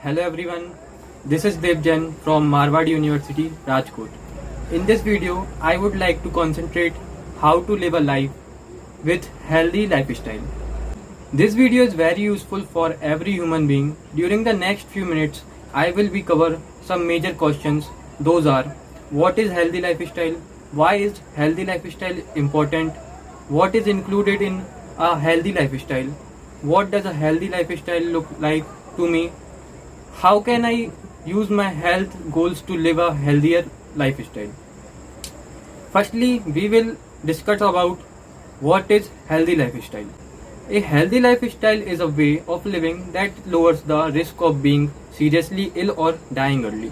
Hello everyone, this is Devjan from Marwadi University, Rajkot. In this video, I would like to concentrate how to live a life with healthy lifestyle. This video is very useful for every human being. During the next few minutes, I will be cover some major questions. Those are: what is healthy lifestyle? Why is healthy lifestyle important? What is included in a healthy lifestyle? What does a healthy lifestyle look like to me? How can I use my health goals to live a healthier lifestyle? Firstly, we will discuss about what is healthy lifestyle. A healthy lifestyle is a way of living that lowers the risk of being seriously ill or dying early.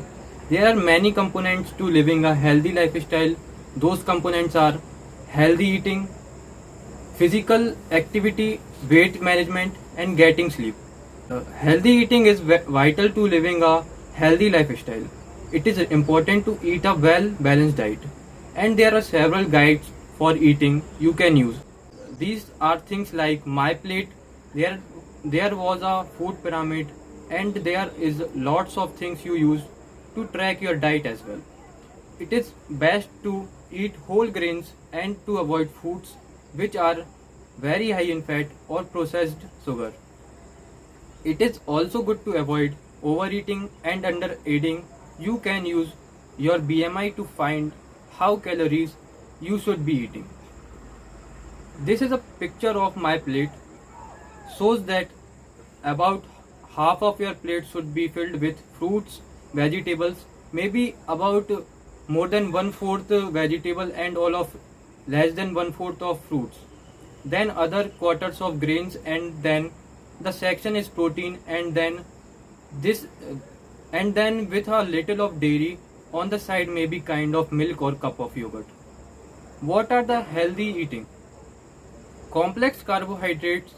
There are many components to living a healthy lifestyle. Those components are healthy eating, physical activity, weight management, and getting sleep. Healthy eating is vital to living a healthy lifestyle. It is important to eat a well balanced diet, and there are several guides for eating you can use. These are things like My Plate. There was a food pyramid, and there is lots of things you use to track your diet as well. It is best to eat whole grains and to avoid foods which are very high in fat or processed sugar. It is also good to avoid overeating and undereating. You can use your BMI to find how calories you should be eating. This is a picture of My Plate. Shows that about half of your plate should be filled with fruits, vegetables, maybe about more than one fourth vegetable and all of less than one fourth of fruits. Then other quarters of grains, and then the section is protein, and then this and then with a little of dairy on the side, maybe kind of milk or cup of yogurt. What are the healthy eating? Complex carbohydrates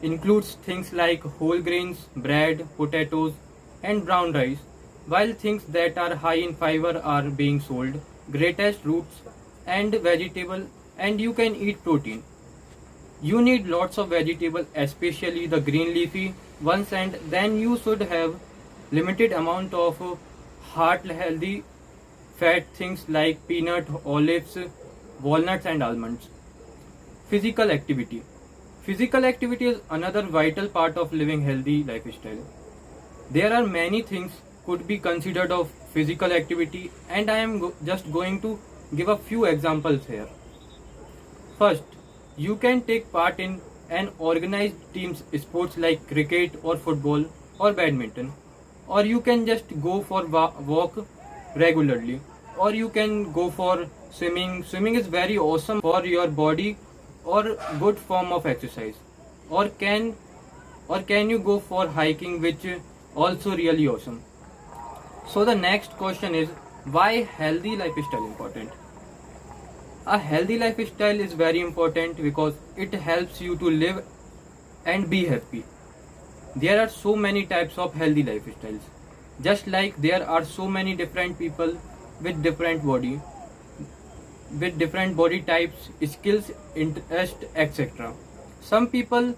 includes things like whole grains, bread, potatoes, and brown rice, while things that are high in fiber are being sold, greatest roots and vegetable, and you can eat protein. You need lots of vegetable, especially the green leafy ones, and then you should have limited amount of heart healthy fat things like peanut, olives, walnuts, and almonds. Physical activity. Physical activity is another vital part of living healthy lifestyle. There are many things could be considered of physical activity, and I am just going to give a few examples here. First, you can take part in an organized team's sports like cricket or football or badminton, or you can just go for walk regularly, or you can go for swimming. Swimming is very awesome for your body or good form of exercise. Or can you go for hiking, which also really awesome. So the next question is, why healthy lifestyle important? A healthy lifestyle is very important because it helps you to live and be happy. There are so many types of healthy lifestyles. Just like there are so many different people with different body types, skills, interest, etc. Some people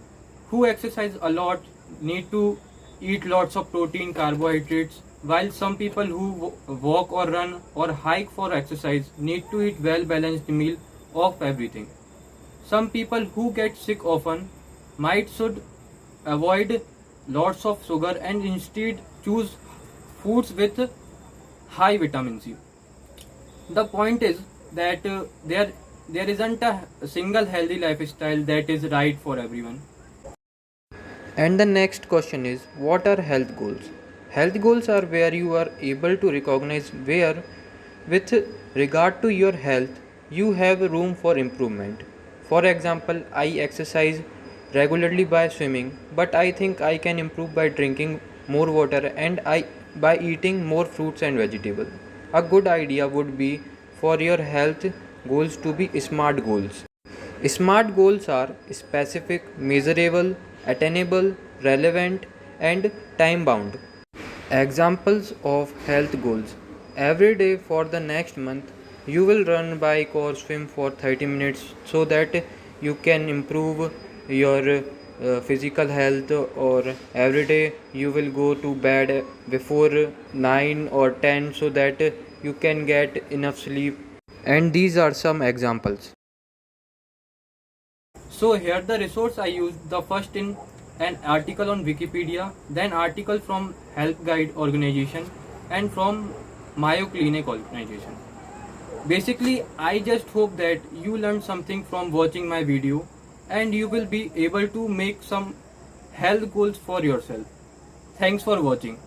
who exercise a lot need to eat lots of protein, carbohydrates, while some people who walk or run or hike for exercise need to eat well balanced meal of everything. Some people who get sick often might should avoid lots of sugar and instead choose foods with high vitamin C. The point is that there isn't a single healthy lifestyle that is right for everyone. And the next question is, what are health goals? Health goals are where you are able to recognize where, with regard to your health, you have room for improvement. For example, I exercise regularly by swimming, but I think I can improve by drinking more water and I by eating more fruits and vegetables. A good idea would be for your health goals to be SMART goals. SMART goals are specific, measurable, attainable, relevant, and time bound. Examples of health goals. Every day for the next month, you will run, bike, or swim for 30 minutes so that you can improve your physical health, or every day you will go to bed before 9 or 10 so that you can get enough sleep. And these are some examples. So here the resource I used, the first in an article on Wikipedia, then article from Health Guide organization and from Mayo Clinic organization. Basically, I just hope that you learned something from watching my video and you will be able to make some health goals for yourself. Thanks for watching.